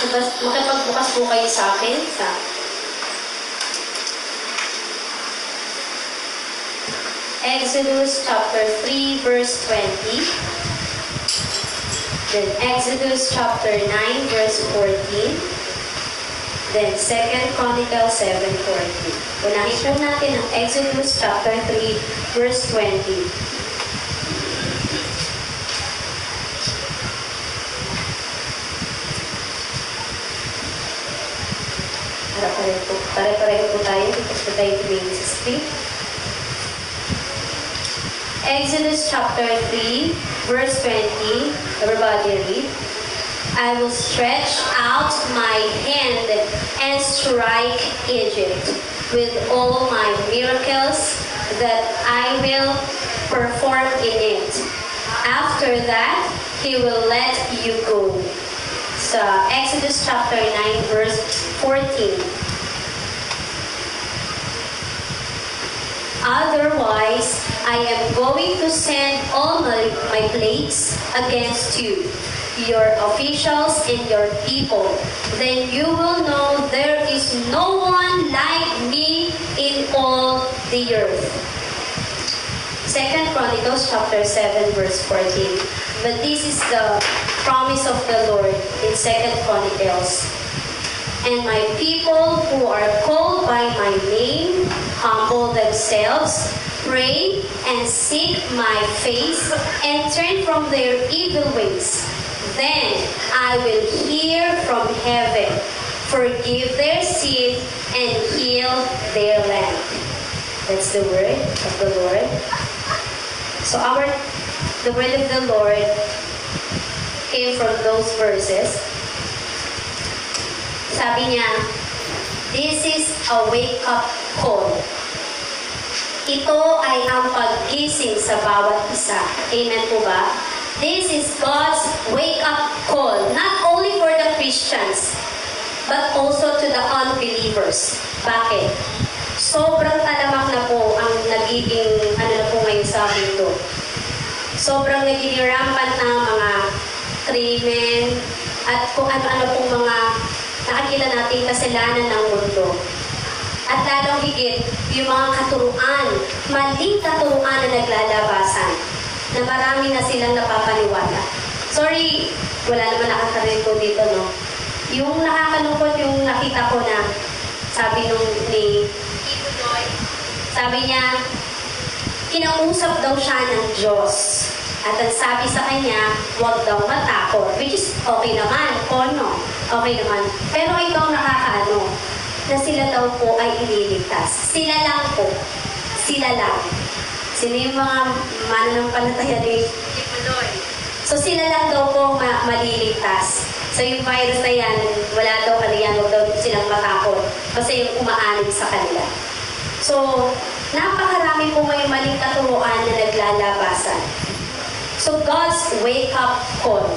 Makipagbukas po kayo sa akin sa Exodus chapter 3 verse 20. Then Exodus chapter 9 verse 14. Then 2 Chronicles 7:14. Unahin po natin ang Exodus chapter 3 verse 20. Pare-pareho po tayo. Tapos po tayo tumingin sa screen. Exodus chapter 3, verse 20. Everybody read. I will stretch out my hand and strike Egypt with all my miracles that I will perform in it. After that, He will let you go. Sa Exodus chapter 9, verse 14. Otherwise, I am going to send all my plagues against you, your officials and your people. Then you will know there is no one like me in all the earth. 2 Chronicles chapter 7 verse 14. But this is the promise of the Lord in 2 Chronicles. And my people who are called by my name humble themselves, pray, and seek my face, and turn from their evil ways. Then I will hear from heaven, forgive their sin, and heal their land. That's the word of the Lord. So the word of the Lord came from those verses. Sabi niya, this is a wake-up call. Ito ay ang paggising sa bawat isa. Amen po ba? This is God's wake-up call, not only for the Christians, but also to the unbelievers. Bakit? Sobrang talamak na po ang nagiging, na po ngayon sa mundo. Sobrang nagiging rampant na mga krimen at kung ano-ano pong mga nakikita natin kasalanan ng mundo. At lalong higit, yung mga katuruan, maling katuruan na naglalabasan, na marami na silang napapaniwala. Sorry, wala naman nakakarinig ko dito, no? Yung nakakalungkot yung nakita ko na, sabi niya, kinausap daw siya ng Diyos. At ang sabi sa kanya, huwag daw matakot. Which is okay naman, no? Okay naman. Pero ikaw nakakaano, na sila daw po ay ililigtas. Sila lang po. Sila lang. Sino yung mga mananampalataya ni Timuloy? So sila lang daw po maliligtas. So yung virus na yan, wala daw kaniyan, huwag daw silang matakot. Kasi yung umaanig sa kanila. So, napakarami po ngayong maling katuruan na naglalabasan. So God's wake-up call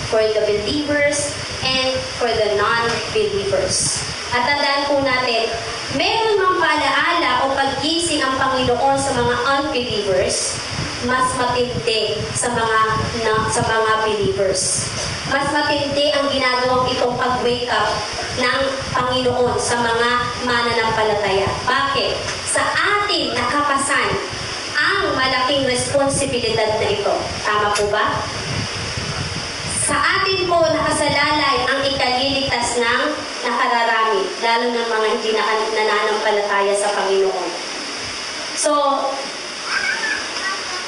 for the believers and for the non-believers. At tandaan po natin, meron mang palaala o paggising ang Panginoon sa mga unbelievers, mas matindi sa mga believers. Mas matindi ang ginagawang itong pag-wake up ng Panginoon sa mga mananampalataya. Bakit? Sa atin nakapasan ang malaking responsibilidad na ito. Tama po ba? Sa atin po nakasalalay ang ikaliligtas ng nakararami, lalo ng mga hindi nananampalataya sa Panginoon. So,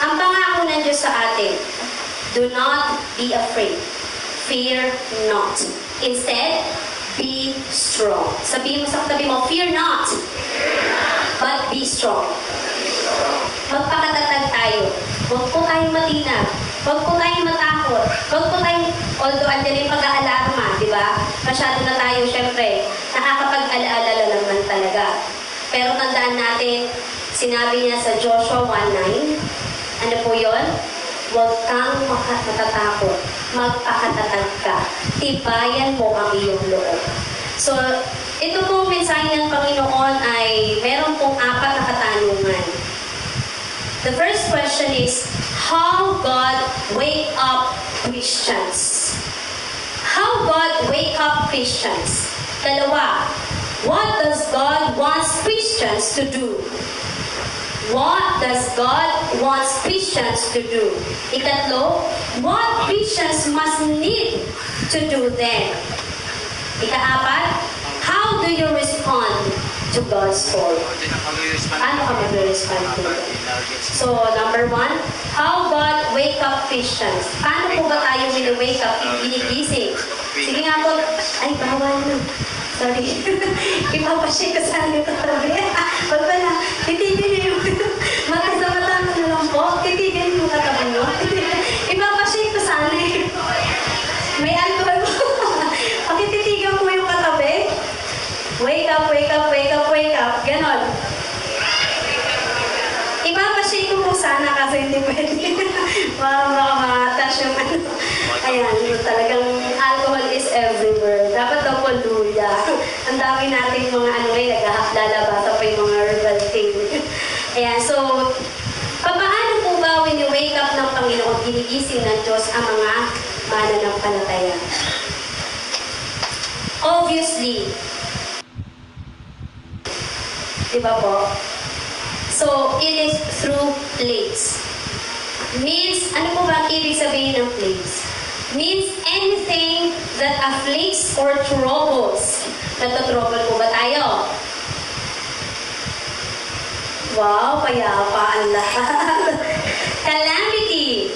ang pangako ng Diyos sa atin, do not be afraid. Fear not. Instead, be strong. Sabihin mo sa katabi mo, fear not, but be strong. Magpakatatag tayo. Huwag po tayong matinag. Huwag po tayong matakot. Huwag po tayong, although andyan yung pag-aalarma, di ba? Masyado na tayo, syempre, nakakapag-alala naman talaga. Pero tandaan natin, sinabi niya sa Joshua 1:9, ano po yun? Huwag kang matatakot. Magpakatatag ka. Tibayan mo ang iyong loob. So, ito pong mensahe ng Panginoon ay meron pong 4 na katanungan. The first question is, how God wake up Christians? How God wake up up Christians? Dalawa, what does God wants Christians to do? What does God wants Christians to do? Ikatlo, what Christians must need to do then? Ikaapat, how do you respond to God's call? Ano ka mag-respond to? So, number one, how God wake up Christians. Paano po ba tayo wake up, ginigising? Sige nga po, ay bawal na. Sorry. Ipapashake ko sana yung katabi. Wag pala, titigil niyo yung mata sa mata mo na lang po. Titigil niyo yung katabi mo. Ipapashake ko sana eh. May alcohol po. Pakititigan po yung katabi. Wake up, wake up, wake up, wake up. Ganon. Ipapashake ko po sana kasi hindi pwede. Baka ma-touch yung ano. Ayan, talagang alcohol is everywhere. Dapat daw po luya. Ang dami nating mga ano ngayon, lalabasa pa yung mga herbal thing. Ayan, so, paano po ba when you wake up ng Panginoon, ginigising ng Diyos ang mga mananampalataya? Obviously, di ba po? So, it is through plagues. Means, ano po ba ang ibig sabihin ng plagues? Means anything that afflicts or troubles. Nagtatrouble po ba tayo? Wow, payapa ang lahat. Calamity.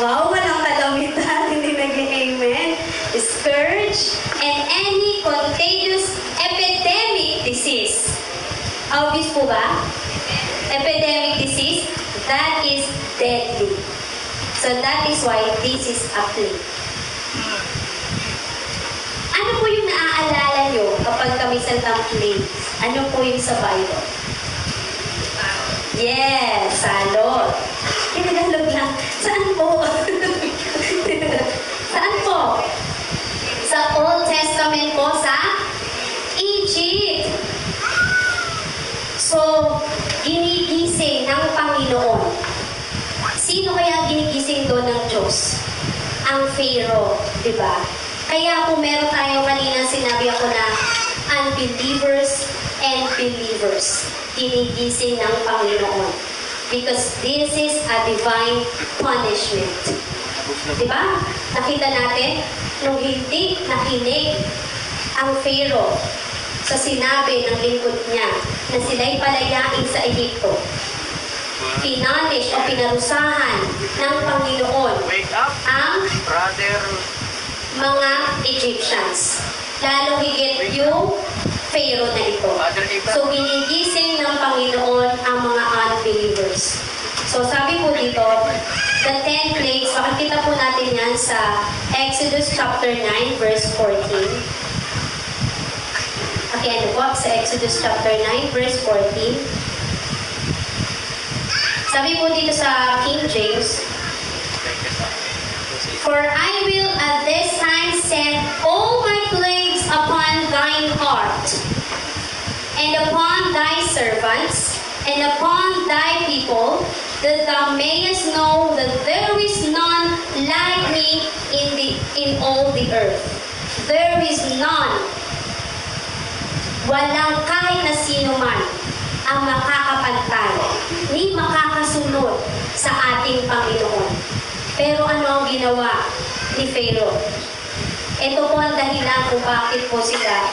Wow, walang kalamitan, hindi nag-amen. Scourge and any contagious epidemic disease. Obvious po ba? Epidemic disease, that is deadly. So that is why this is a plague. Ano po yung naaalala nyo kapag kami salitang plague? Ano po yung sa Bible? Yes, salot. Kinagalog lang. Saan po? Saan po? Sa Old Testament po, sa Egypt. So, ginigising ng Panginoon. Sino kaya ginigising doon ng Diyos? Ang Pharaoh, di ba? Kaya kung meron tayo kanina, sinabi ako na unbelievers and believers, ginigising ng Panginoon. Because this is a divine punishment. Di ba? Nakita natin, nung hindi nakinig ang Pharaoh sa sinabi ng lingkod niya na sila'y palayain sa Ehipto, pinanish o pinarusahan ng Panginoon ang mga Egyptians. Lalo higit yung Pharaoh na ito. So, ginigising ng Panginoon ang mga unbelievers. So, sabi po dito, the 10 plagues, makikita po natin yan sa Exodus chapter 9, verse 14. Okay, ano po? Sa Exodus chapter 9, verse 14. Sabi po dito sa King James, for I will at this time send all my plagues upon thine heart, and upon thy servants, and upon thy people, that thou mayest know that there is none like me in all the earth. There is none. Walang kahit na sino man ang makakapantay ni makakasunod sa ating Panginoon. Pero ano ang ginawa ni Pharaoh? Ito po ang dahilan kung bakit po sila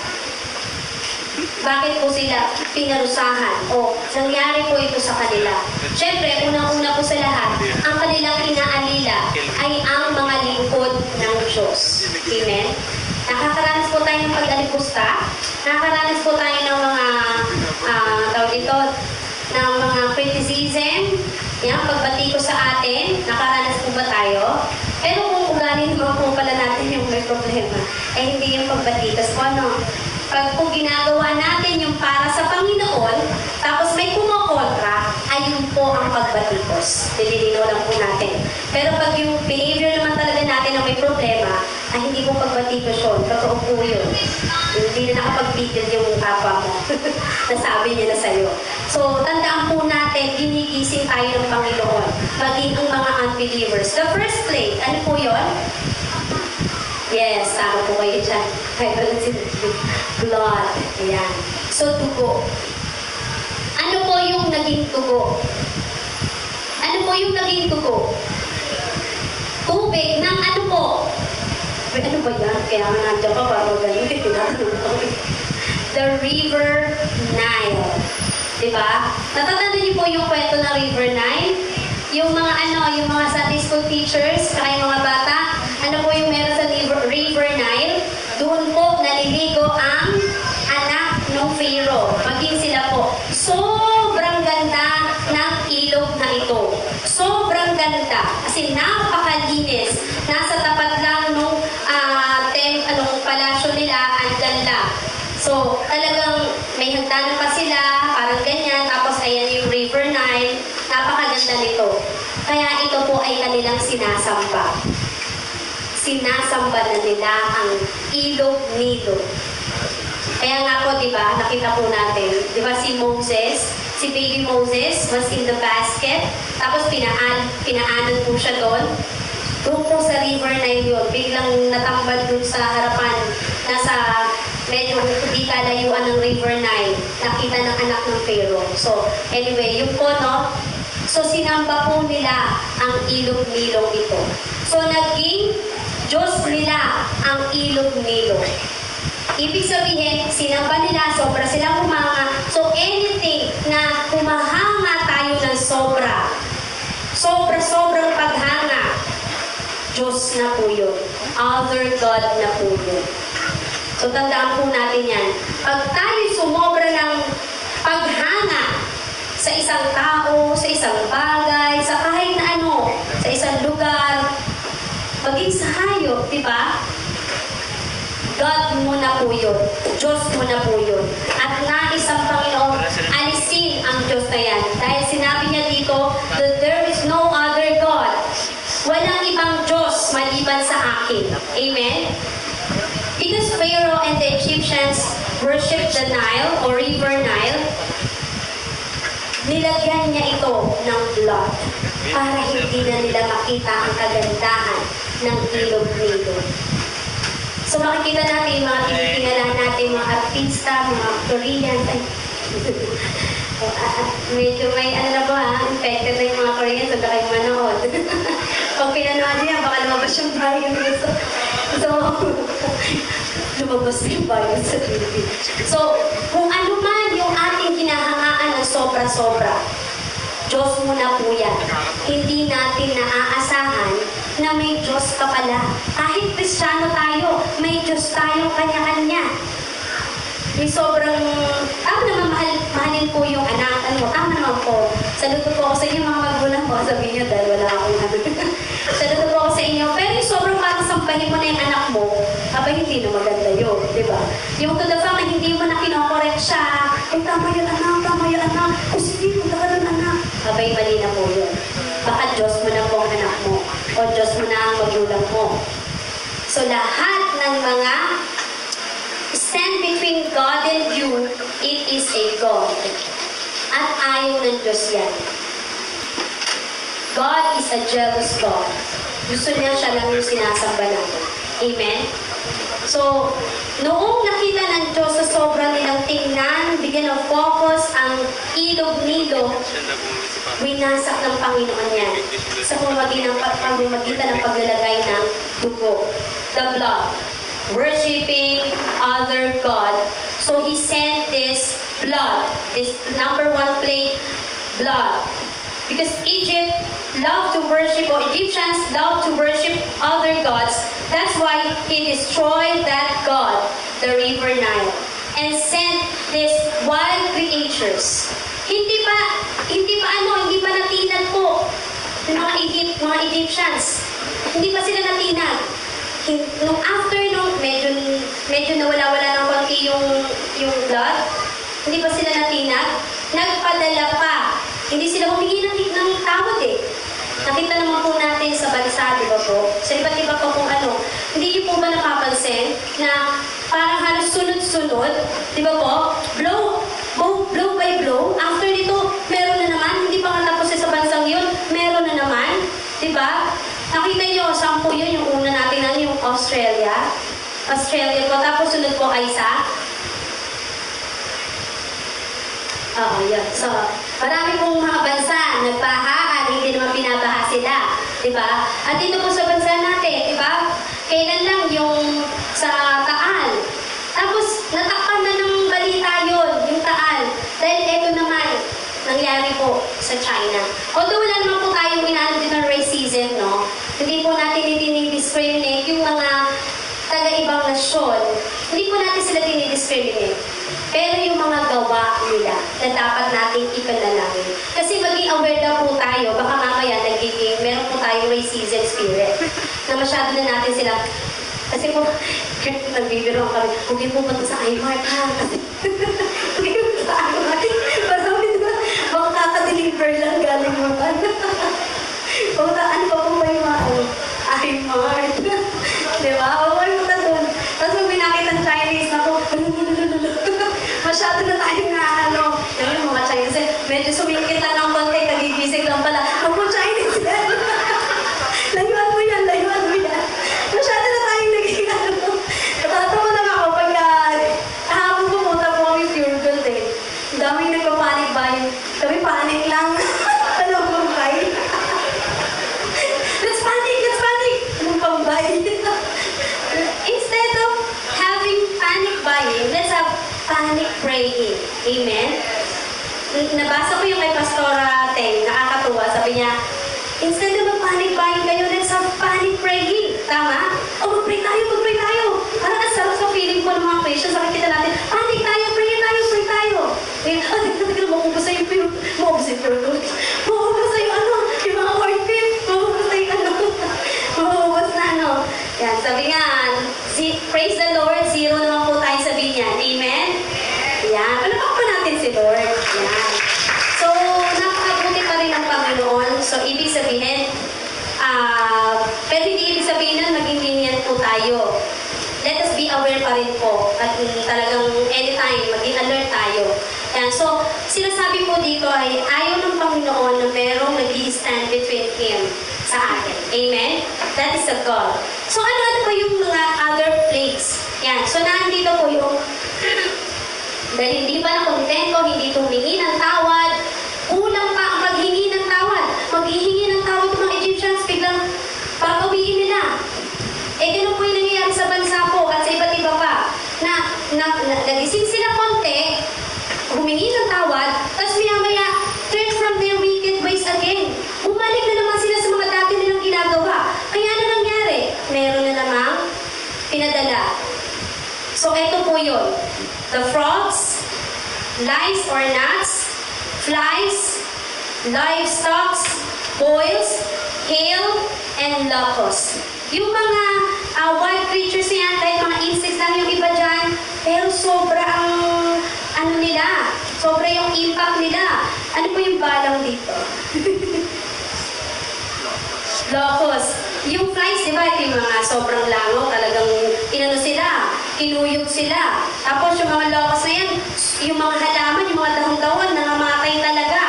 pinarusahan o nangyari po ito sa kanila. Siyempre, unang-una po sa lahat, ang kanilang inaalila ay ang mga lingkod ng Diyos. Amen? Nakakaranas po tayo ng pag-alipusta, nakakaranas po tayo ng mga tawag dito, ng mga criticism, yan, pagbati ko sa atin, nakaranas po ba tayo? Pero kung ugali naman po pala natin yung may problema, eh hindi yung pagbatikos po, no? Pag po ginagawa natin yung para sa Panginoon, tapos may kumokontra, ayun po ang pagbatikos. Nililinaw lang po natin. Pero pag yung behavior naman talaga natin na may problema, ay hindi po pagbatikos yun. Totoo po yun. Hindi na nakapagbitil yung kapwa mo. Nasabi niya na sa'yo. So, tandaan po natin, ginigising tayo ng Panginoon. Maging ang mga unbelievers. The first plague, ano po yun? Yes, tama po kayo dyan. Kaya pala blood. Ayan. So, dugo. Ano po yung naging dugo? Ano po yung naging dugo? Tubig ng ano po? Ay, ano ba yan? Kaya nga nandiyan pa para ganun. Tinatanong ko. The River Nile. Diba? Natatanda niyo po yung kwento ng River Nile? Yung mga yung mga Sunday school teachers, saka yung mga bata, ano po yung meron sa River Nile? Doon po naliligo ang anak ng Pharaoh. Maging sila po. Sobrang ganda ng ilog na ito. Sobrang ganda. Kasi napakalinis. Nasa tapat lang nung palasyo nila, andyan lang. So, talagang may hagdanan pa sila, parang ganyan. Tapos, ayan yung River Nile. Napakaganda nito. Kaya ito po ay kanilang sinasamba. Sinasamba na nila ang ilog Nilo. Kaya nga po, di ba, nakita po natin, di ba si Moses, si baby Moses was in the basket, tapos pinaanan po siya doon. Doon po sa River Nile yun, biglang natambad doon sa harapan, nasa medyo hindi kalayuan ng River Nile, nakita ng anak ng Pharaoh. So, anyway, yun po, no? So, sinamba po nila ang ilog Nilong ito. So, naging Diyos nila ang ilog Nilo. Ibig sabihin, sinamba nila, sobra silang humanga. So, anything na humahanga tayo ng sobra, sobrang paghanga, Diyos na po yun. Other God na po yun. So, tandaan po natin yan. Pag tayo sumobra ng paghanga sa isang tao, sa isang bagay, sa kahit na ano, sa isang lugar, maging sa hayop, di ba? God mo na po yun. Diyos mo na po yun. At nais ang Panginoon, alisin ang Diyos na yan. Dahil sinabi niya dito, that there is no other God. Walang ibang Diyos maliban sa akin. Amen? Because Pharaoh and the Egyptians worship the Nile or River Nile, nilagyan niya ito ng blood para hindi na nila makita ang kagandahan ng ilog Nilo. So makikita natin mga tinitingala natin, mga artista, mga Korean. Medyo may infected na yung mga Korean, so kayo manood. Pag pinanood niya, baka lumabas yung virus. So, lumabas yung virus sa Philippines. So, kung ano man yung ating hinahangaan ng sobra-sobra, Diyos mo na po yan. Hindi natin naaasahan na may Diyos ka pala. Kahit Kristiyano tayo, may Diyos tayong kanya-kanya. May sobrang, naman mahalin po yung anak. Tama naman po. Saludo po ako sa inyo mga magulang po. Sabihin niyo dahil wala akong Saludo po ako sa inyo. Pero yung sobrang pasasampahin mo na yung anak mo, hindi na maganda yun. Diba? Yung to the fact na hindi mo na kinokorek siya, tama yung anak. Kung hindi mo, taka ng anak. Mali na po yun. Baka Diyos mo na po ang anak mo. O Diyos mo na ang magulang mo. So lahat ng mga stand between God and you, it is a God. At ayaw ng Diyos yan. God is a jealous God. Gusto niya siya lang yung sinasamba natin. Amen? So, noong nakita ng Diyos sa sobra nilang tingnan, bigyan ng focus ang ilog Nilo, winasak ng Panginoon yan sa pamamagitan ng paglalagay ng dugo, the blood, worshiping other God. So He sent this blood, this number 1 plague, blood. Because Egypt loved to worship, or Egyptians loved to worship other gods. That's why He destroyed that God, the River Nile, and sent these wild creatures. Hindi pa natinag po ng mga Egyptians. Hindi pa sila natinag. Nung after medyo nawala-wala ng konti yung blood, hindi pa sila natinag, nagpadala pa. Hindi sila humingi ng tawad eh. Nakita naman po natin sa bansa, di ba po? Sa iba't iba po kung ano. Hindi niyo po ba napapansin na parang halos sunod-sunod, di ba po? Blow by blow. After nito, meron na naman. Hindi pa nga tapos sa bansang yun, meron na naman. Di ba? Nakita niyo, 10 yun. Yung una natin yung Australia. Australia. Australia po. Tapos sunod po ay sa... Oo, yun. So, marami pong mga bansa nagbahaan, hindi naman pinabaha sila. Diba? At dito po sa bansa natin, diba? Kailan lang yung sa Taal. Tapos, natakpan na ng balita yun, yung Taal. Dahil eto naman, nangyari po sa China. Although wala naman po tayong inaano din ng racism, no? Hindi po natin dinidiscriminate yung mga taga-ibang nasyon. Hindi po natin sila dinidiscriminate. Pero yung mga gawa nila na dapat nating ipanalangin. Kasi maging aware na po tayo, baka mamaya meron po tayong racism spirit. Na masyado na natin sila. Kasi po, nagbibiro kami, huwag po ba ito sa iMart ha? Kasi, huwag po sa iMart. Parang baka kakadeliver lang galing mo ba? O, ano pa po ba yung mga iMart? Diba? O, ano po na doon? Tapos pag binakit ang Chinese, ako, masyado na tayong yung mga Chinese, medyo sumingkit lang ng konti, nagigising lang pala. Ako, Chinese yan. Layuan mo yan, layuan mo yan. Masyado na tayong naging Natatawa lang ako pag kahapon pumunta po kami pure gold eh. Ang daming nagpapanik ba yun? Kami panic lang. Ano bang bay? Let's panic! Let's panic! Anong pang bay? Instead of having panic buying, let's have panic praying. Amen? Nabasa ko yung kay Pastora Teng, nakakatuwa. Sabi niya, instead of panic buying kayo, let's have panic praying. Tama? O, mag-pray tayo, mag-pray tayo. Parang ang sarap sa feeling ko ng mga patients. Nakikita natin, panic tayo, pray tayo, pray tayo. Tignan mo, maubos na yung pure, maubos yung pure gold. Maubos na yung yung mga orchid. Maubos na yung maubos na Yan, sabi nga, praise the Lord, zero naman po tayo sabihin niyan. Amen? Yan, palapak pa natin si Lord. Yan. So, napakabuti pa rin ang Panginoon. So, ibig sabihin, pero hindi ibig sabihin nun, maging lenient po tayo. Let us be aware pa rin po. At talagang anytime, maging alert tayo. Yan. So, sinasabi po dito ay ayaw ng Panginoon na merong nag-i-stand between Him sa atin. Amen? That is a God. So, ano pa yung mga other plagues? Yan. So, nandito po yung dahil hindi pa nakontento, hindi tumingi ng tawad, kulang pa ang paghingi ng tawad. Maghihingi ng tawad ng mga Egyptians, biglang pagawiin nila. Ganun po yung nangyayari sa bansa po at sa iba't iba pa. Nagising sila konti, humingi ng tawad, tapos maya-maya, turn from their wicked ways again. Bumalik na naman sila sa mga dati nilang ginagawa. Kaya ano nangyari? Meron na namang pinadala. So, eto po yun. The frogs, lice or gnats, flies, livestock, boils, hail, and locusts. Yung mga wild creatures na yan, kahit mga insects lang yung iba dyan, pero sobra ang nila, sobra yung impact nila. Ano po yung balang dito? Locust. Yung flies, di ba, ito yung mga sobrang langaw, talagang sila, inuyog sila. Tapos yung mga locust na yan, yung mga halaman, yung mga dahon-dahon, nangamatay talaga.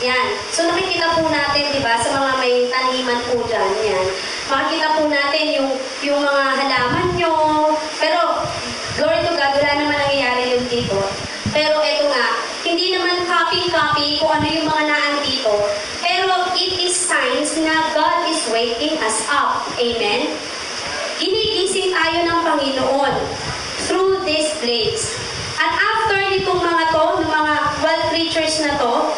Yan. So nakikita po natin, di ba, sa mga may taniman po dyan, yan. Makikita po natin yung mga halaman nyo. Pero, glory to God, wala naman nangyayari yun dito. Pero eto nga, hindi naman copy-copy kung ano yung mga naandito. Pero it is signs na God is waking us up. Amen? Ginigising tayo ng Panginoon through these plagues. At after nitong mga to, ng mga wild creatures na to,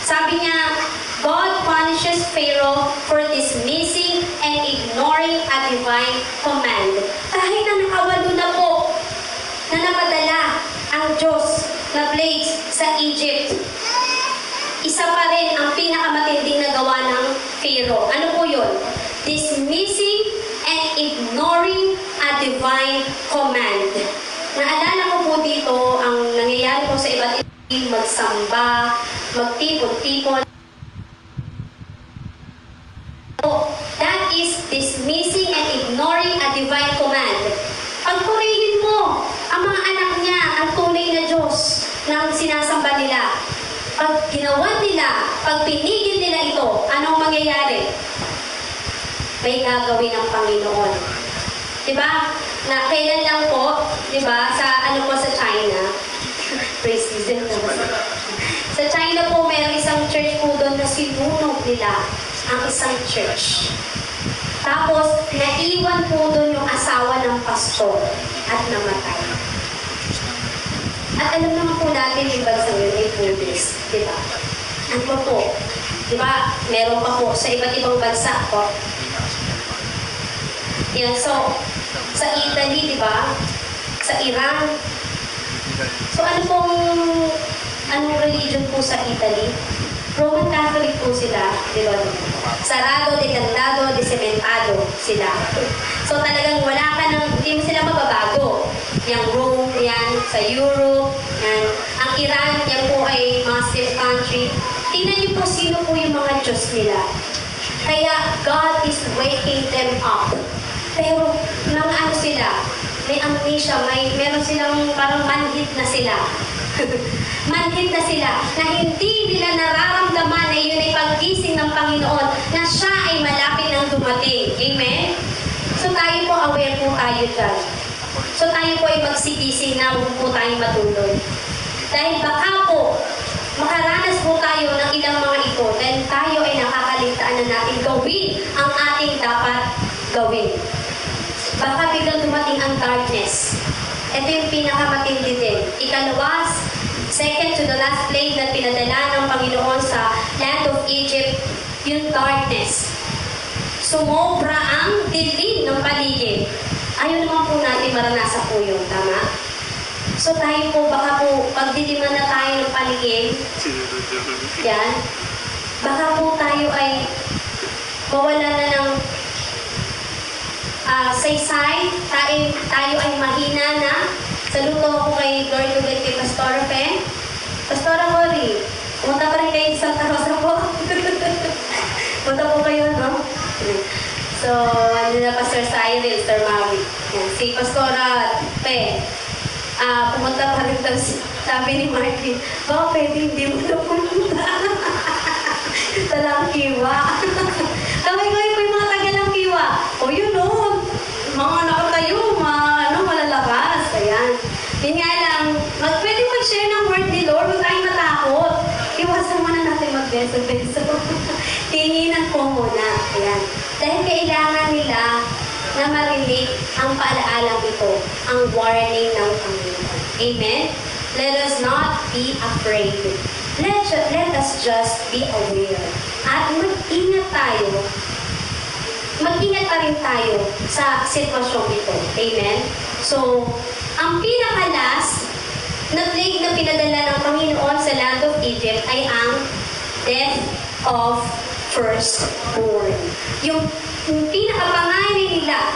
sabi niya, God punishes Pharaoh for dismissing and ignoring a divine command. Kahit na nakawalo na po na napadala ang Diyos na plagues sa Egypt, isa pa rin ang pinakamatinding na gawa ng Pharaoh. Ano po yun? Dismissing and ignoring a divine command. Naalala ko po dito ang nangyayari po sa iba't ibang magsamba, magtipon-tipon. That is dismissing and ignoring a divine command. Pagpurihin mo ang mga anak niya, ang tunay na Diyos na sinasamba nila. Pag ginawa nila, pag pinigil nila ito, anong mangyayari? May gagawin ng Panginoon. Di ba? Na kailan lang po, di ba, sa ano po sa China, praise season naman. Sa China po, mayroong isang church po doon na sinunog nila ang isang church. Tapos, naiwan po doon yung asawa ng pastor at namatay. At alam naman po natin yung bansa ngayon ay Buddhist, di ba? Ano po? Di ba? Meron pa po sa iba't ibang bansa po. Yan, so, sa Italy, di ba? Sa Iran. So, anong religion po sa Italy? Roman Catholic po sila, di ba? Sarado, decantado, desementado sila. So, talagang wala ka ng, hindi mo sila mababago. Yung Rome, yan, sa Europe, yan. Ang Iran, yan po ay Muslim country. Tingnan niyo po sino po yung mga Diyos nila. Kaya, God is waking them up. Pero, mga ano sila, may amnesia, meron silang parang manhid na sila. Manhid na sila, na hindi nila nararamdaman na yun ay paggising ng Panginoon, na siya ay malapit ng dumating. Amen? So tayo po, aware po tayo dyan. So tayo po ay magsigising na huwag po tayong matulog. Dahil baka po, makaranas po tayo ng ilang mga ito, dahil tayo ay nakakaligtaan na natin gawin ang ating dapat gawin. Baka biglang dumating ang darkness. Ito yung pinakamatindi din. Ikalawa, second to the last plague na pinadala ng Panginoon sa land of Egypt, yung darkness. Sumobra ang dilim ng paligid. Ayaw naman po natin maranasan po yun, tama? So tayo po, baka po, pagdiliman na tayo ng paligid, yan, baka po tayo ay mawala na ng saysay, tayo ay mahina na. Saluto ako kay Lord ulit kay Pastora Pen. Pastora Cory, pumunta pa rin kayo sa Santa Rosa po. Punta po kayo, no? So, ano na Pastor Cyril, Sir Mavi. Si Pastora Pen, pumunta pa rin daw, sabi ni Martin, baka pwede hindi mo na pumunta. Talang kiwa. Kaway-kaway po yung mga tagalang kiwa. O yun o, mga nakatayo, malalakas. Ayan. Yun nga lang, pwede mag-share ng word ni Lord, huwag tayong matakot. Iwasan muna natin mag-beso-beso. Tinginan po muna. Ayan. Dahil kailangan nila na marinig ang paalaalang ito, ang warning ng Panginoon. Amen? Let us not be afraid. Let us just be aware. At mag-ingat tayo. Mag-ingat pa rin tayo sa sitwasyong ito. Amen? So, ang pinaka-last na plague na pinadala ng Panginoon sa land of Egypt ay ang death of firstborn. Yung pinaka-panganay nila,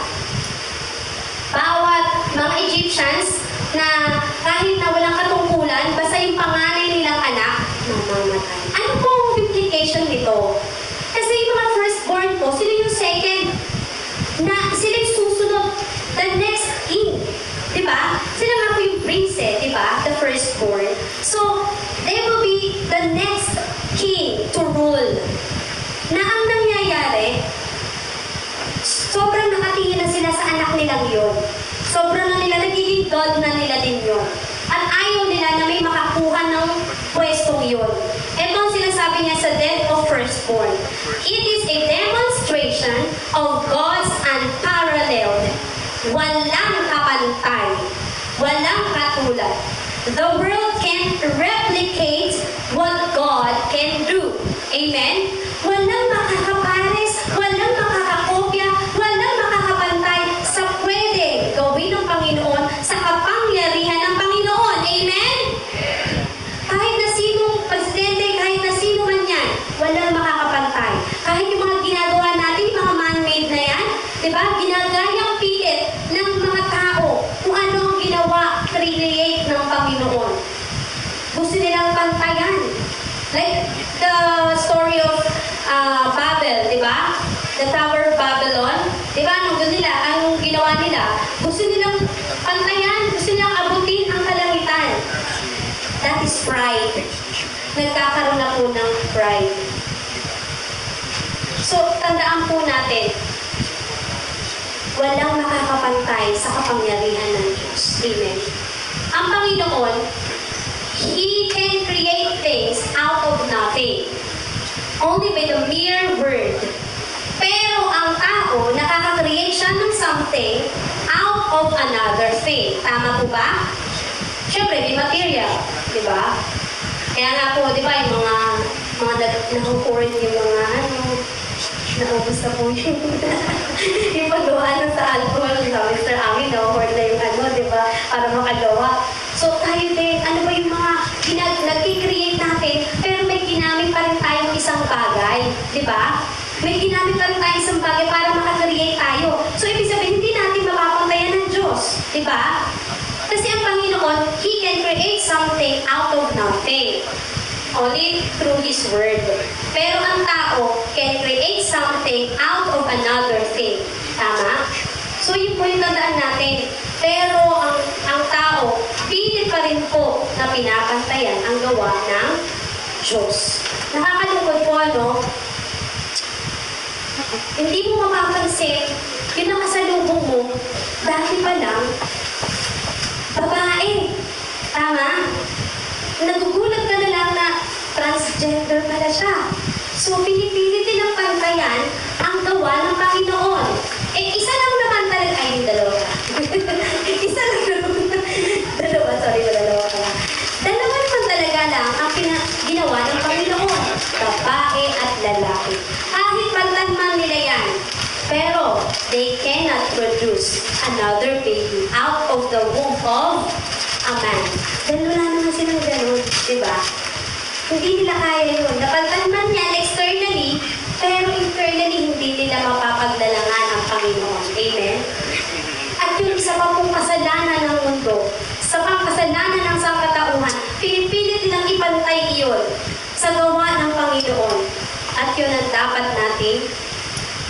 bawat mga Egyptians na kahit na walang katungkulan, basta yung panganay nilang anak, mamamatay. Ano pong implication nito? Kasi yung mga firstborn po, sila yung second, na sila yung susunod, the next king. Diba? Sila nga po yung prince diba? The firstborn. So, they will be the next king to rule. Na ang nangyayari, sobrang nakatingin na sila sa anak nilang yun. Sobrang na nila, nagiging God na nila din yun. At ayaw nila na may makakuha ng pwestong yun. Ito ang sinasabi niya sa death of firstborn. It is a demonstration of God's unparalleled, walang kapantay, walang katulad. The world can't replicate what God can do. Amen? Walang makakapares, walang makakakopya, walang makakapantay sa pwede gawin ng Panginoon sa kapangyarihan ng Panginoon. Amen? Kahit na sinong presidente, kahit na sino man yan, walang makakapantay. Kahit yung mga ginagawa natin, mga man-made na yan, diba? Ginagayang pilit ng mga tao kung ano ang ginawa, create ng Panginoon. Gusto nilang pantayan. Like the story of Babel, di ba? The Tower of Babylon. Di ba? Anong nila? Anong ginawa nila? Gusto nilang pantayan. Gusto nilang abutin ang kalangitan. That is pride. Nagkakaroon na po ng pride. So, tandaan po natin, walang makakapantay sa kapangyarihan ng Diyos. Amen. Ang Panginoon, He can create things out of nothing. Only by the mere word. Pero ang tao, nakaka-create siya ng something out of another thing. Tama po ba? Siyempre, may material. Di ba? Kaya nga po, di ba, yung mga nakukurin yung mga naubos na po yung paggawa ng sa alcohol, sa Mr. Ami, na-hoard na yung di ba, para makagawa. So, tayo din, ano ba yung mga nag-create natin, pero may ginamit pa rin tayong isang bagay, di ba? May ginamit pa rin tayong isang bagay para makakreate tayo. So, ibig sabihin, hindi natin mapapantayan ng Diyos, di ba? Kasi ang Panginoon, He can create something out of nothing. Only through His Word. Pero ang tao can create something out of another thing. Tama? So, yun po yung tandaan natin. Pero ang tao, pilit pa rin po na pinapantayan ang gawa ng Diyos. Nakakalungkot po, hindi mo mapapansin, yung nakasalubong mo, dati pa lang, babae. Tama? Nagugulat ka na lang na transgender pala siya. So, pinipilit nilang pantayan ang gawa ng Panginoon. Isa lang naman talaga, ay, yung dalawa ka. Isa lang naman. Dalawa ka. Dalawa naman talaga lang ang ginawa ng Panginoon. Babae at lalaki. Kahit pagtanman nila yan. Pero, they cannot produce another baby out of the womb of a man. Dahil wala naman silang ganun, di ba? Hindi nila kaya yun. Napagtanman yan externally, pero internally hindi nila mapapagdalangan ang Panginoon. Amen? At yung isa pa pong kasalanan ng mundo, sa pang kasalanan ng sangkatauhan, pinipilit nilang ipantay iyon sa gawa ng Panginoon. At yun ang dapat natin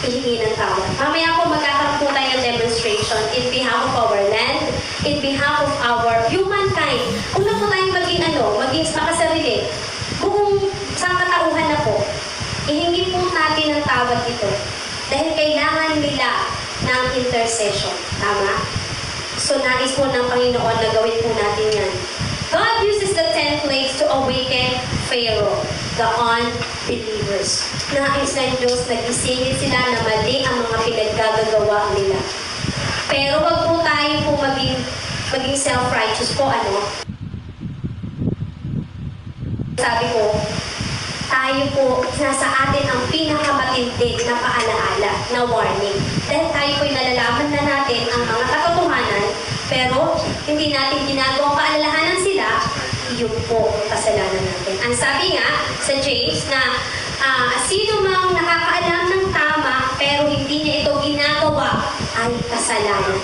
ihingi ng tawad. Mamaya po magkakaroon po tayo ng demonstration in behalf of our land, in behalf of our humankind. Kung na po tayong maging makasarili, buong sangkatauhan na po, ihingi po natin ng tawad ito. Dahil kailangan nila ng intercession. Tama? So, nais po ng Panginoon na gawin po natin yan. God uses the 10 plagues to awaken Pharaoh, the unbelievers. Nais ng Diyos, nagisingin sila na mali ang mga pinaggagawa nila. Pero wag po tayo po maging self-righteous po, Sabi ko, tayo po, nasa atin ang pinakamatindi na paalaala, na warning. Dahil tayo po'y nalalaman na natin ang mga katotohanan, pero hindi natin ginagawang paalalahanan sila, yun po kasalanan natin. Ang sabi nga sa James na sino mang nakakaalam ng tama pero hindi niya ito ginagawa ay kasalanan.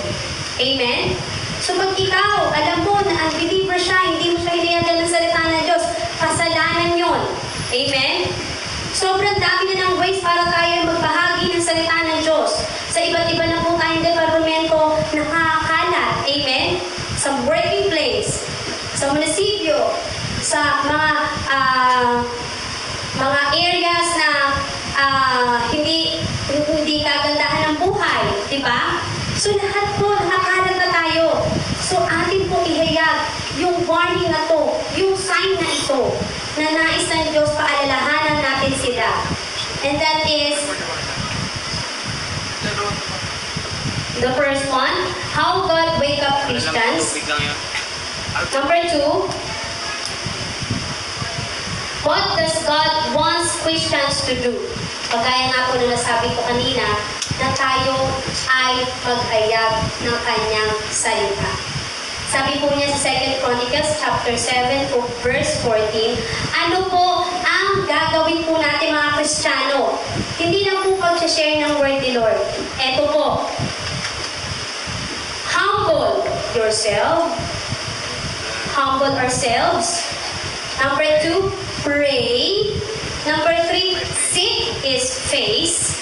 Amen? So pag ikaw, alam mo na unbeliever siya, hindi mo siya hinayagan ng salita ng Diyos, kasalanan yon. Amen? Sobrang dami na ng ways para tayo magbahagi ng salita ng Diyos. Sa iba't iba na po tayong departamento nakakalat. Amen? Sa working place, sa munisipyo, sa mga areas na hindi kagandahan ng buhay. Diba? So lahat po, nakakalat na tayo. So atin po ihayag yung warning na to, yung sign na ito, na nais ng Diyos paalalahanan natin sila. And that is the first one, how God wake up Christians. Number 2, what does God wants Christians to do? Pagkaya nga po na nasabi ko kanina, na tayo ay mag-ayag ng kanyang salita. Sabi po niya sa 2 Chronicles chapter 7 verse 14, ano po ang gagawin po natin mga Kristiyano? Hindi lang po pag-share ng word ni Lord. Ito po, humble yourself, humble ourselves. Number 2, pray. Number 3, seek His face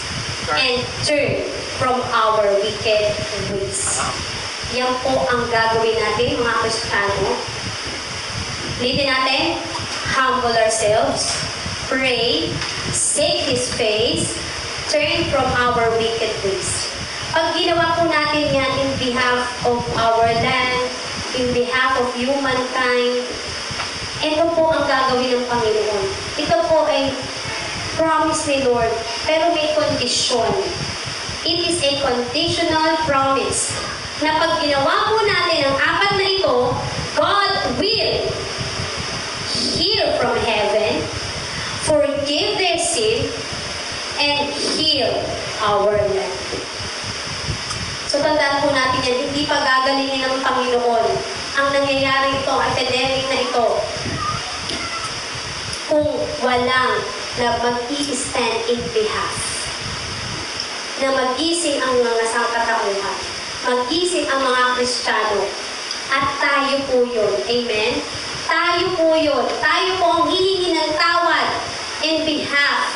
and turn from our wicked ways. Yan po ang gagawin natin, mga Kristiyano. Ulitin natin, humble ourselves, pray, seek His face, turn from our wicked ways. Pag ginawa po natin yan in behalf of our land, in behalf of humankind, ito po ang gagawin ng Panginoon. Ito po ay promise ni Lord, pero may kondisyon. It is a conditional promise na pag ginawa po natin ang apat na ito, God will hear from heaven, forgive their sin, and heal our land. So tandaan po natin yan, hindi pa gagalingin ng Panginoon ang nangyayari ito, epidemic na ito, kung walang na mag-i-stand in behalf, na mag-ising ang mga sangkatauhan, mag-ising ang mga Kristiyano, at tayo po yun. Amen? Tayo po yun. Tayo po ang hihingi ng tawad in behalf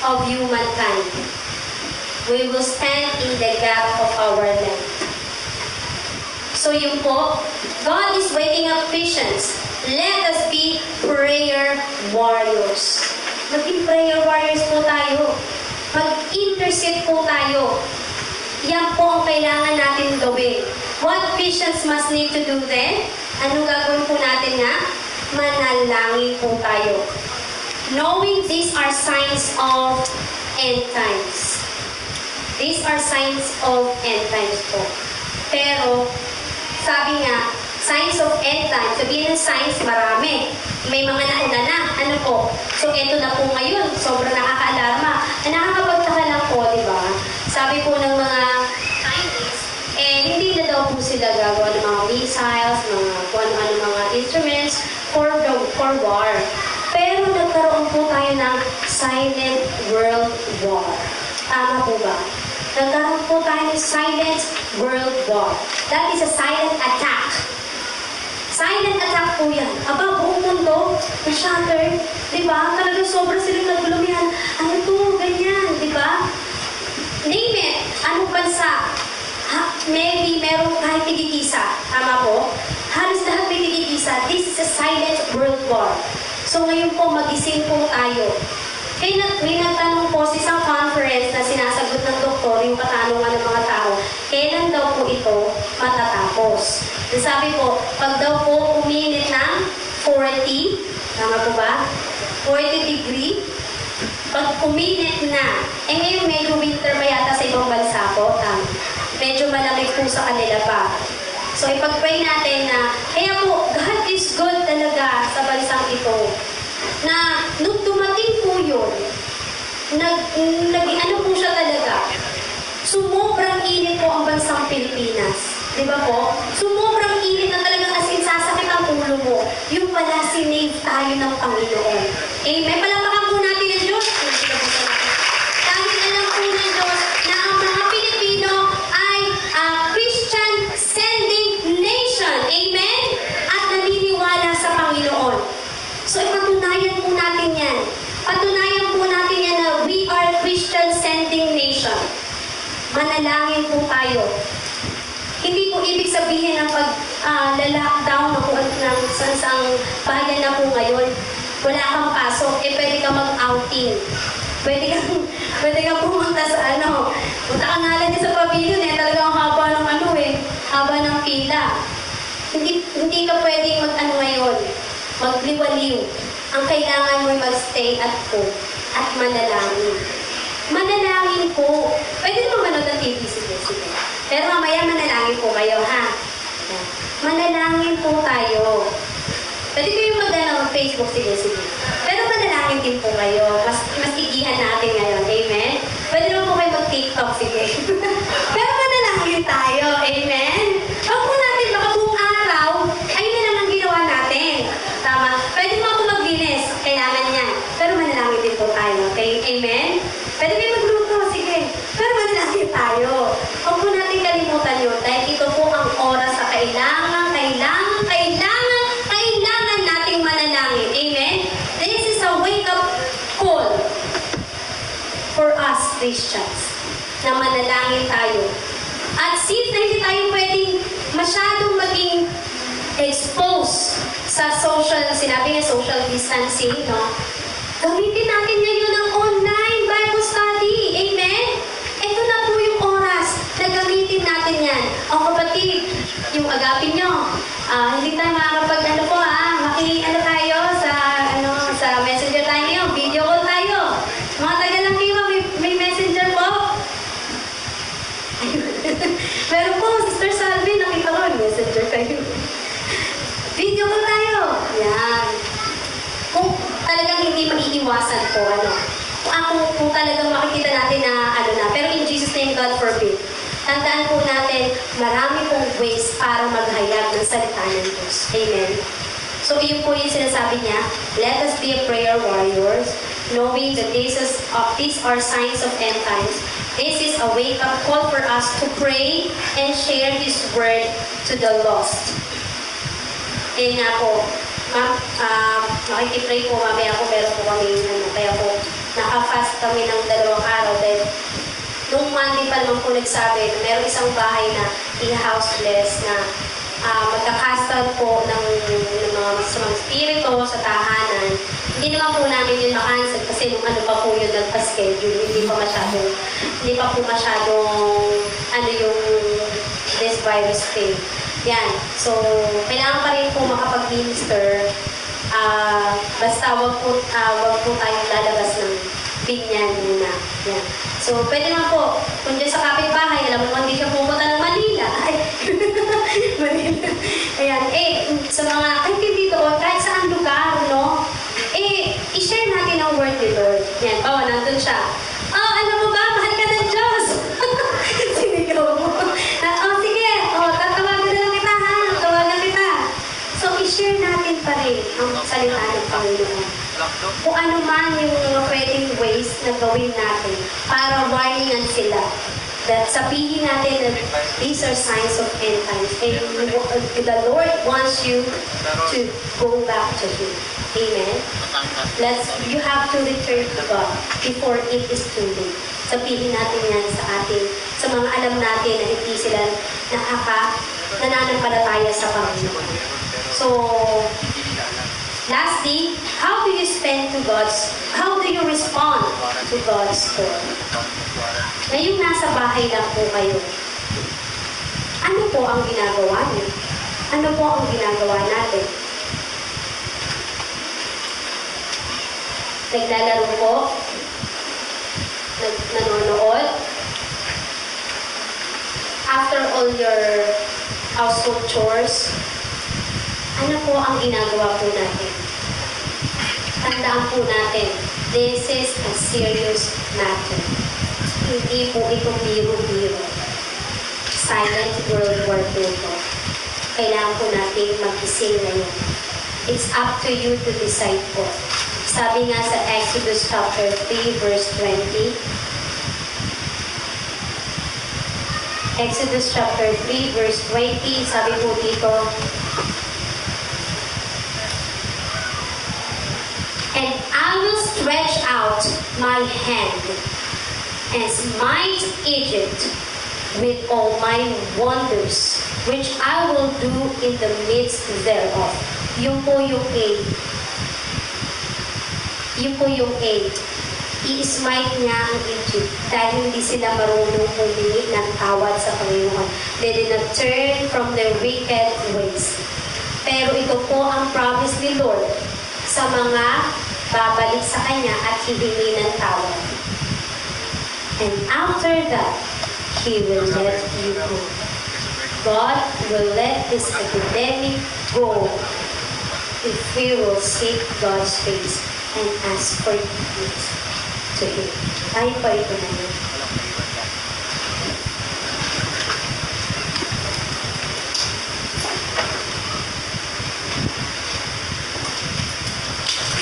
of humankind. We will stand in the gap of our land. So yun po, God is waking up Christians. Let us be prayer warriors. Maging prayer warriors po tayo. Mag-intercede po tayo. Yan po ang kailangan natin gawin. What Christians must need to do then? Anong gagawin po natin nga? Manalangin po tayo. Knowing these are signs of end times. These are signs of end times po. Pero, sabi nga, signs of end times, sabihin ng signs, marami. May mga nauna na. Ano po? So, eto na po ngayon. Sobrang nakaka-alarma. Nakakapagtaka lang po, di ba? Sabi po ng mga scientists, hindi na daw po sila gagawa ng mga missiles, mga kung ano-ano mga instruments for war. Pero nagkaroon po tayo ng silent world war. Tama po ba? Nagkaroon po tayo ng silent world war. That is a silent attack. Silent attack po yan. Aba, buong mundo, na-shatter. Diba? Talaga sobrang silang nagulumihan. Ano to? Ganyan. Diba? Name it. Anong bansa? Maybe meron kahit tigigisa. Tama po? Halos lahat may tigigisa. This is a silent world war. So ngayon po, mag-ising po tayo. May nagtanong po sa isang conference na sinasagot ng doktor yung katanungan ng mga tao, kailan daw po ito matatapos? Sabi po, pag daw po uminit ng 40, tama po ba? 40 degree, pag uminit na, ngayon medyo winter pa yata sa ibang bansa po, medyo malamig po sa kanila pa. So ipag-pray natin na, kaya po, God is good talaga sa bansang ito. Na nung dumating po yun, ano po siya talaga, sumobrang init po ang bansang Pilipinas. Di ba po? Sumobrang init na talagang as in sasakit ang ulo mo. Yung pala sinave tayo ng Panginoon. Amen? Palapakan po natin ang Diyos. Dahil alam po ng Diyos na ang mga Pilipino ay Christian sending nation. Amen? At naniniwala sa Panginoon. So ipatunayan po natin yan. Patunayan po natin yan na we are Christian sending nation. Manalangin po tayo. Hindi po ibig sabihin ng pag-lockdown na po ng sansang bayan na po ngayon, wala kang pasok, pwede ka mag-outing. Pwede ka pumunta sa punta ka nga lang sa pavilion talagang haba ng haba ng pila. Hindi ka pwedeng ngayon, magliwaliw. Ang kailangan mo ay mag-stay at home at manalangin. Manalangin po. Pwede naman manood ng TV, sige. Pero mamaya manalangin po kayo, ha? Manalangin po tayo. Pwede kayo mag-Facebook, sige. Pero manalangin din po kayo. Mas igihan natin ngayon, amen? Pwede naman po kayo mag-TikTok, sige. Pero manalangin tayo, amen? Huwag po natin, baka buong araw, ayun na lang ang ginawa natin. Tama? Pwede naman po maglinis, kailangan yan. Pero manalangin din po tayo, okay? Amen? Pwede kayo magluto, sige. Pero manalangin tayo. Huwag po natin kalimutan yun dahil ito po ang oras sa kailangan nating manalangin. Amen? This is a wake-up call for us Christians na manalangin tayo. At since na hindi tayo pwedeng masyadong maging exposed sa sinabi niya social distancing, no? Gamitin natin ngayon ang online Bible study. Amen? Ito na po yung oras. natin yan. O kapatid, yung agapin nyo, hindi tayo makakapag ano tayo sa messenger tayo, video call tayo. Mga taga lang kayo, may messenger po. Pero po, Sister Salvi, nakita ko, messenger kayo. Video call tayo. Yan. Kung talagang hindi maiiwasan po, kung talagang makikita natin na, pero in Jesus' name, God forbid. Tandaan po natin, marami pong ways para maghayag ng salita ng Diyos. Amen. So, yun po yung sinasabi niya, let us be a prayer warriors, knowing that these are signs of end times. This is a wake-up call for us to pray and share His word to the lost. Ayun nga po, ma'am, makikipray po mamaya po, meron po kami, kaya po, naka-fast kami ng 2 araw dahil nung Monday pa naman po nagsabi na meron isang bahay na i-houseless na magkakasal po ng mga masamang spirito sa tahanan. Hindi naman po namin yun makansel kasi nung ano pa po yun nagpa-schedule, hindi pa po masyadong yung this virus thing. Yan. So, kailangan pa rin po makapag-minister. Basta wag po tayong lalabas ng binyan muna. Yan. So, pwede naman po, kung dyan sa kapitbahay, alam mo, hindi siya pumunta ng Manila. Manila. Ayan. Sa mga, kahit hindi doon, kahit saan lugar, no? I-share natin ang word ni Lord. Yan. Nandun siya. Alam mo ba, mahal ka ng Diyos. Sinigaw mo. Sige. Tatawagan na lang kita, ha? Tawagan kita. So, i-share natin pa rin ang salita ng Panginoon. Kung ano man yung mga pwedeng ways na gawin natin para warningan sila. That sabihin natin that these are signs of end times. And the Lord wants you to go back to Him. Amen? You have to return to God before it is too late. Sabihin natin yan sa mga alam natin na hindi sila nananampalataya sa Panginoon. So, lastly, how do you respond to God's call? Ngayong nasa bahay lang po kayo, ano po ang ginagawa niyo? Ano po ang ginagawa natin? Naglalaro po? Nanonood? After all your household chores, ano po ang ginagawa po natin? Tandaan po natin, this is a serious matter. Hindi po ito biro-biro. Silent World War II po. Kailangan po natin mag-ising ngayon. It's up to you to decide po. Sabi nga sa Exodus chapter 3 verse 20, Exodus chapter 3 verse 20, sabi po dito, and I will stretch out my hand and smite Egypt with all my wonders, which I will do in the midst thereof. Yun po yung A. Yun po yung A. I-smite niya ang Egypt dahil hindi sila marunong humingi ng tawad sa Panginoon. They did not turn from their wicked ways. Pero ito po ang promise ni Lord sa mga babalik sa Kanya at hihingi ng tawad. And after that, He will let you go. God will let this epidemic go if we will seek God's face and ask forgiveness to Him. Tayo pa ito na yun.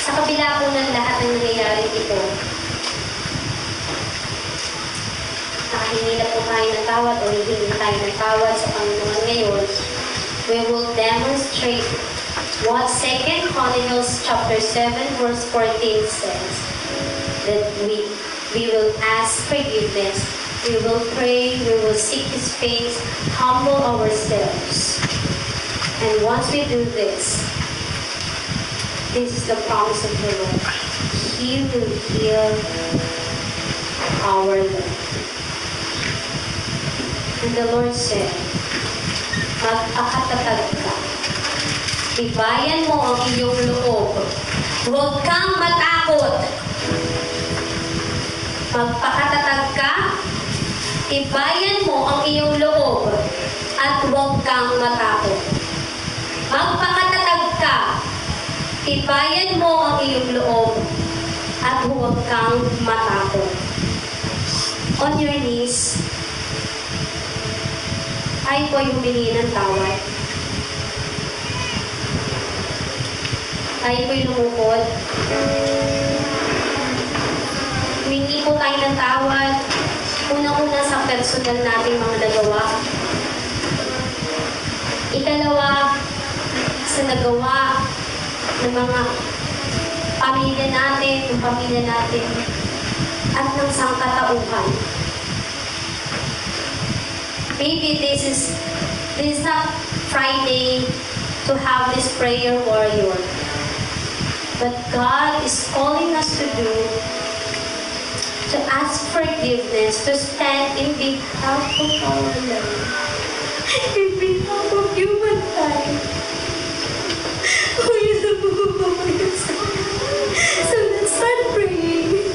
Sa kabila po ng lahat ng nangyayari ito, nakahingi na po tayo ng tawad o hihingi tayo ng tawad sa Panginoon ngayon, we will demonstrate what 2 Chronicles chapter 7 verse 14 says. That we will ask forgiveness, we will pray, we will seek His face, humble ourselves. And once we do this, this is the promise of the Lord. He will heal our land. And the Lord said, magpakatatag ka. Tibayan mo ang iyong loob. Huwag kang matakot. Magpakatatag ka. Tibayan mo ang iyong loob. At huwag kang matakot. Magpakatatag ka. Tibayan mo ang iyong loob. At huwag kang matakot. On your knees, tayo po ay humingi ng tawad. Tayo po ay lumukod. Humingi po tayo ng tawad. Una-una sa personal nating mga nagawa. Ikalawa, sa nagawa ng mga pamilya natin, ng pamilya natin, at ng sangkatauhan. Maybe this is not Friday to have this prayer warrior. But God is calling us to ask forgiveness, to stand in behalf of our Lord, in behalf of humankind. So let's start praying.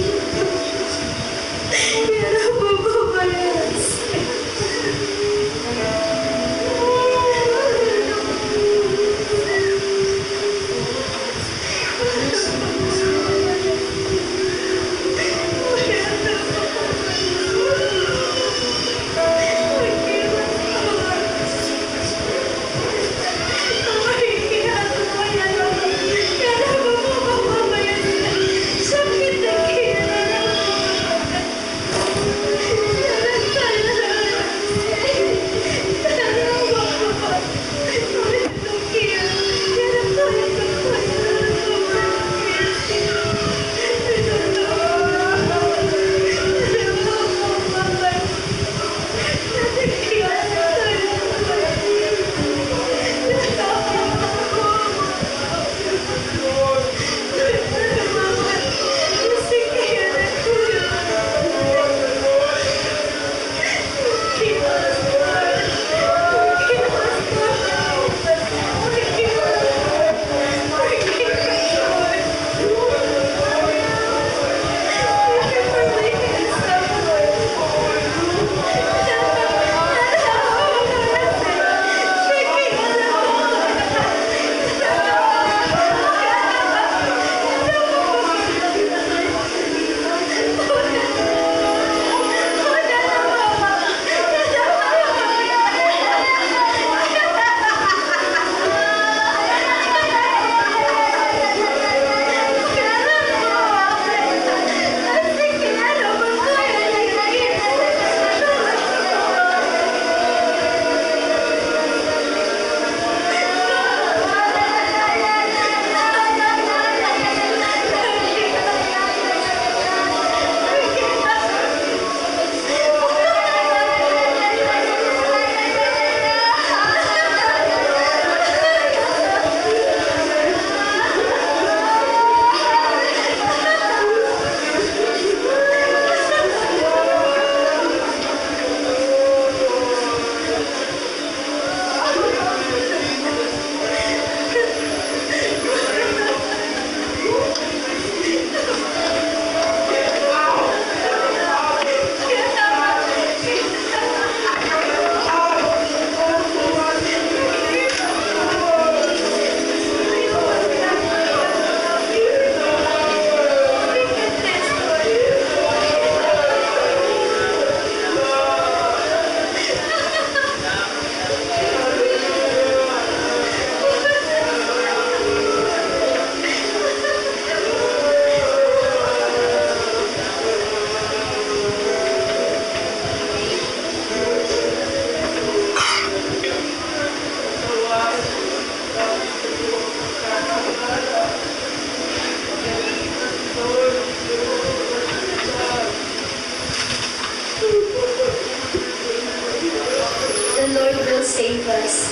save us.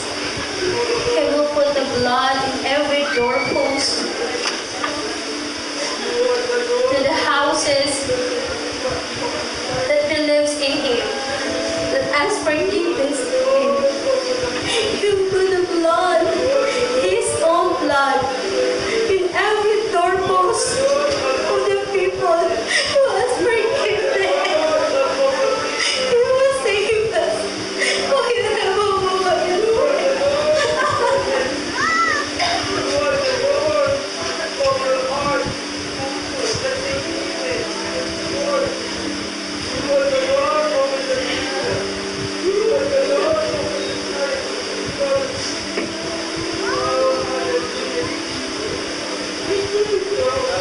He will put the blood in every doorpost, to the houses that believes in Him, that as forgiveness to Him. You put the blood, His own blood, in every doorpost of the people who has forgiven. He will save us. Oh, you have a woman.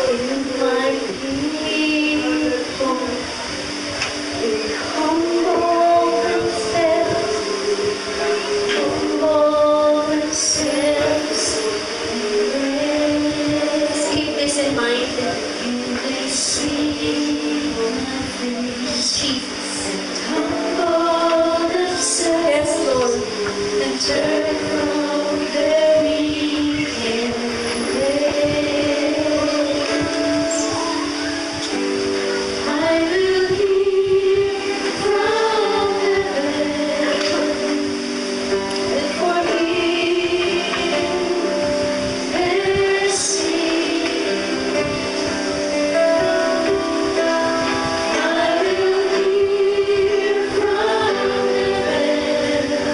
In my people, we humble ourselves, keep this in mind. They see my face, Jesus, and humble themselves. Yes, Lord, and turn from their wicked ways. I will hear from heaven and forgive their sin. I will hear from heaven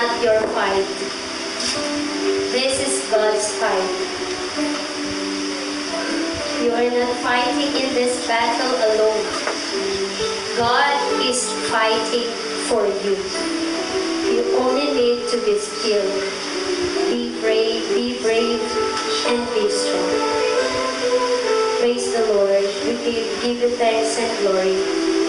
not your fight. This is God's fight. You are not fighting in this battle alone. God is fighting for you. You only need to be still. Be brave, and be strong. Praise the Lord. We give you thanks and glory.